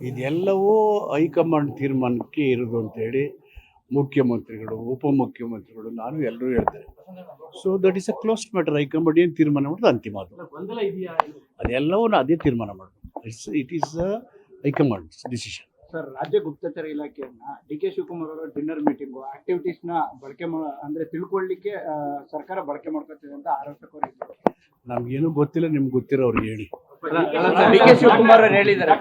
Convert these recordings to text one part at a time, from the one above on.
ಇದೆಲ್ಲವೂ ಹೈಕಮಾಂಡ್ ತೀರ್ಮಾನಕ್ಕೆ ಇರೋದು ಅಂತೇಳಿ ಮುಖ್ಯಮಂತ್ರಿಗಳು, ಉಪಮುಖ್ಯಮಂತ್ರಿಗಳು, ನಾನು ಎಲ್ಲರೂ ಹೇಳ್ತೇನೆ. So that is a close matter. High command ಏನು ತೀರ್ಮಾನ ಮಾಡೋದು ಅಂತಿಮ. ಅದೆಲ್ಲವೂ ಅದೇ ತೀರ್ಮಾನ ಮಾಡೋದು. It is high command's decision. Sir, ರಾಜ್ಯ ಗುಪ್ತಚರ ಇಲಾಖೆಯನ್ನ ಡಿ.ಕೆ. ಶಿವಕುಮಾರ್ ಅವರ ಡಿನ್ನರ್ ಮೀಟಿಂಗು ಆಕ್ಟಿವಿಟೀಸ್ ನ ಬಳಕೆ ಅಂದ್ರೆ ತಿಳ್ಕೊಳ್ಳಿಕ್ಕೆ ಸರ್ಕಾರ ಬಳಕೆ ಮಾಡ್ಕೊತಿದೆ ಅಂತ ಆರೋಪಕ್ಕೆ ನಮ್ಗೇನು ಗೊತ್ತಿಲ್ಲ, ನಿಮ್ಗೆ ಗೊತ್ತಿರೋ ಅವ್ರಿಗೆ ಹೇಳಿ. ಡಿ.ಕೆ. ಶಿವಕುಮಾರ್ ಅವರು ಹೇಳಿದ್ದಾರೆ.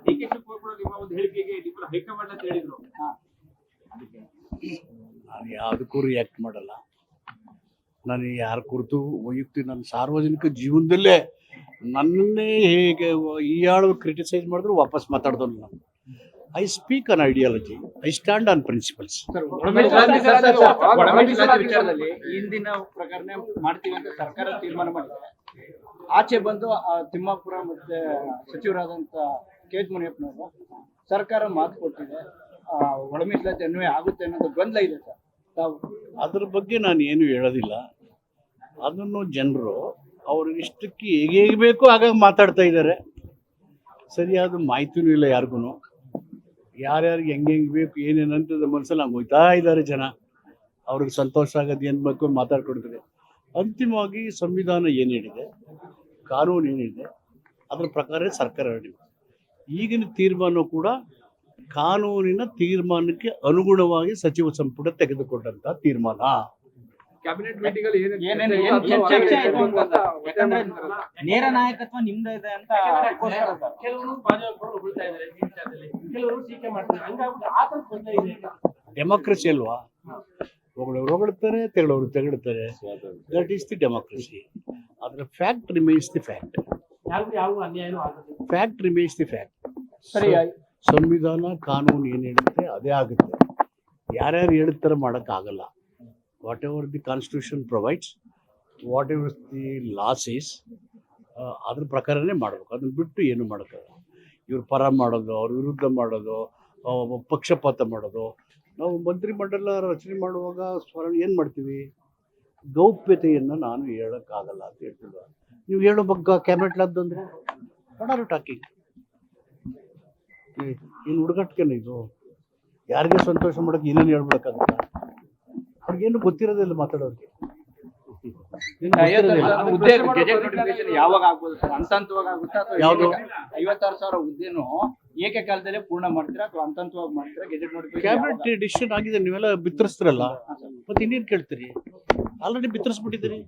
ಡಿ.ಕೆ. ಶಿವಕುಮಾರ್ ನಿಮ್ಮ ಒಂದು ಹೇಳಿಕೆಗೆ ಹೈಕಮಾಂಡ್ ಅಂತ ಹೇಳಿದ್ರು. ನಾನು ಯಾವುದಕ್ಕೂ ರಿಯಾಕ್ಟ್ ಮಾಡಲ್ಲ. ನಾನು ಯಾರ ಕುರಿತು ವೈಯಕ್ತಿಕ ನನ್ನ ಸಾರ್ವಜನಿಕ ಜೀವನದಲ್ಲೇ ನನ್ನನ್ನೇ ಹೇಗೆ ಈ ಆಳು ಕ್ರಿಟಿಸೈಸ್ ಮಾಡಿದ್ರು ವಾಪಸ್ ಮಾತಾಡ್ದವ್ನು ನಾನು. I speak on ideology, I stand on principles. ವಿಚಾರದಲ್ಲಿ ಹಿಂದಿನ ಪ್ರಕಾರನೇ ಮಾಡ್ತೀವಿ ಅಂತ ಸರ್ಕಾರ ತೀರ್ಮಾನ ಮಾಡಿದೆ. ಆಚೆ ಬಂದು ತಿಮ್ಮಾಪುರ ಮತ್ತೆ ಸಚಿವರಾದಂತ ಕೆ. ಮುನಿಯಪ್ಪನವರು ಸರ್ಕಾರ ಮಾತು ಕೊಟ್ಟಿದೆ, ಒಳ ಮೀಸಲಾತಿ ಅನ್ವಯ ಆಗುತ್ತೆ ಅನ್ನೋದು ಗೊಂದಲ ಇದೆ ಸರ್. ತಾವು ಅದ್ರ ಬಗ್ಗೆ ನಾನು ಏನು ಹೇಳೋದಿಲ್ಲ. ಅದನ್ನು ಜನರು ಅವ್ರಿಗೆ ಇಷ್ಟಕ್ಕೆ ಹೇಗೆ ಬೇಕೋ ಆಗಾಗ ಮಾತಾಡ್ತಾ ಇದ್ದಾರೆ. ಸರಿಯಾದ ಮಾಹಿತಿನೂ ಇಲ್ಲ ಯಾರಿಗೂ. ಯಾರ್ಯಾರಿಗೆ ಹೆಂಗೆ ಬೇಕು ಏನೇನಂತದ ಮನಸ್ಸಲ್ಲಿ ಹಂಗೆ ಹೋಗ್ತಾ ಇದ್ದಾರೆ ಜನ. ಅವ್ರಿಗೆ ಸಂತೋಷ ಆಗೋದು ಏನು ಬೇಕು ಮಾತಾಡ್ಕೊಡ್ತಾರೆ. ಅಂತಿಮವಾಗಿ ಸಂವಿಧಾನ ಏನು ಹೇಳಿದೆ, ಕಾನೂನು ಏನಿದೆ, ಅದರ ಪ್ರಕಾರ ಸರ್ಕಾರ ಹೇಳಿದೆ. ಈಗಿನ ತೀರ್ಮಾನ ಕೂಡ ಕಾನೂನಿನ ತೀರ್ಮಾನಕ್ಕೆ ಅನುಗುಣವಾಗಿ ಸಚಿವ ಸಂಪುಟ ತೆಗೆದುಕೊಂಡಂತ ತೀರ್ಮಾನ. ಕ್ಯಾಬಿನೆಟ್ ಮೀಟಿಂಗ್ ಅಲ್ಲಿ ನೇರ ನಾಯಕತ್ವ ನಿಮ್ದೇ ಇದೆ ಅಂತ ಕೆಲವರು ಭಾಜಪರು ಹೊಗಳ್ತಾ ಇದ್ದಾರೆ, ಕೆಲವರು ಟೀಕೆ ಮಾಡ್ತಾರೆ. ಹಂಗಾಗಿ ಆತಂಕ ಬಂದೇ ಇದೆ. ಡೆಮೋಕ್ರಸಿ ಅಲ್ವಾ? ಹೊಗಳವ್ರು ಹೊಗಳ್ತಾರೆ, ತೆಗಳ್ತಾರೆ. That is the democracy. ಅದರ ಫ್ಯಾಕ್ಟ್ ರಿಮೈನ್ಸ್ ದಿ ಫ್ಯಾಕ್ಟ್. ಯಾರಿಗೂ ಯಾವ ಅನ್ಯಾಯನೂ ಆಗುತ್ತೆ. Fact remains the fact. ಸರಿ. ಸಂವಿಧಾನ ಕಾನೂನು ಏನು ಹೇಳುತ್ತೆ ಅದೇ ಆಗುತ್ತೆ. ಯಾರ್ಯಾರು ಹೇಳ್ತಾರೆ ಮಾಡೋಕ್ಕಾಗಲ್ಲ. What ever the constitution provides, what ever the laws is, ಅದ್ರ ಪ್ರಕಾರನೇ ಮಾಡಬೇಕು. ಅದನ್ನ ಬಿಟ್ಟು ಏನು ಮಾಡೋಕ್ಕಾಗಲ್ಲ. ಇವ್ರ ಪರ ಮಾಡೋದು, ಅವ್ರ ವಿರುದ್ಧ ಮಾಡೋದು, ಪಕ್ಷಪಾತ ಮಾಡೋದು. ನಾವು ಮಂತ್ರಿಮಂಡಲ ರಚನೆ ಮಾಡುವಾಗ ಏನು ಮಾಡ್ತೀವಿ? ಗೌಪ್ಯತೆಯನ್ನು ನಾನು ಹೇಳೋಕ್ಕಾಗಲ್ಲ ಅಂತ ಹೇಳ್ತಿಲ್ಲ. ನೀವು ಹೇಳೋ ಬಗ್ಗೆ ಕ್ಯಾಬಿನೆಟ್ ಲಾದಂದ್ರೆ ಮಾಡಾರು ಟಾಕಿಂಗ್ ಏನು ಹುಡುಗಾಟಿಕೆನ ಇದು? ಯಾರಿಗೆ ಸಂತೋಷ ಮಾಡೋಕೆ ಏನೇನು ಹೇಳ್ಬೇಕಾಗುತ್ತೆ? ಅವ್ರಿಗೇನು ಗೊತ್ತಿರೋದಿಲ್ಲ ಮಾತಾಡೋರಿಗೆ. ಯಾವಾಗ ಆಗ್ಬೋದು ಸರ್? ಹಂತವಾಗಿ ಆಗುತ್ತಾ ಅಥವಾ ಯಾವುದು? 56,000 ಹುದ್ದೆನೂ ಏಕಕಾಲದಲ್ಲೇ ಪೂರ್ಣ ಮಾಡ್ತೀರಾ ಅಥವಾ ಹಂತವಾಗಿ ಮಾಡ್ತೀರಾ? ಗೆಜೆಟ್ ನೋಟಿಫಿಕೇಶನ್ ಕ್ಯಾಬಿನೆಟ್ ಡಿಸಿಷನ್ ಆಗಿದೆ, ನೀವೆಲ್ಲ ಬಿತ್ತರಿಸ್ತಿರಲ್ಲ, ಮತ್ತೆ ಇನ್ನೇನು ಕೇಳ್ತೀರಿ? ಆಲ್ರೆಡಿ ಬಿತ್ತರಿಸ್ಬಿಟ್ಟಿದ್ದೀರಿ.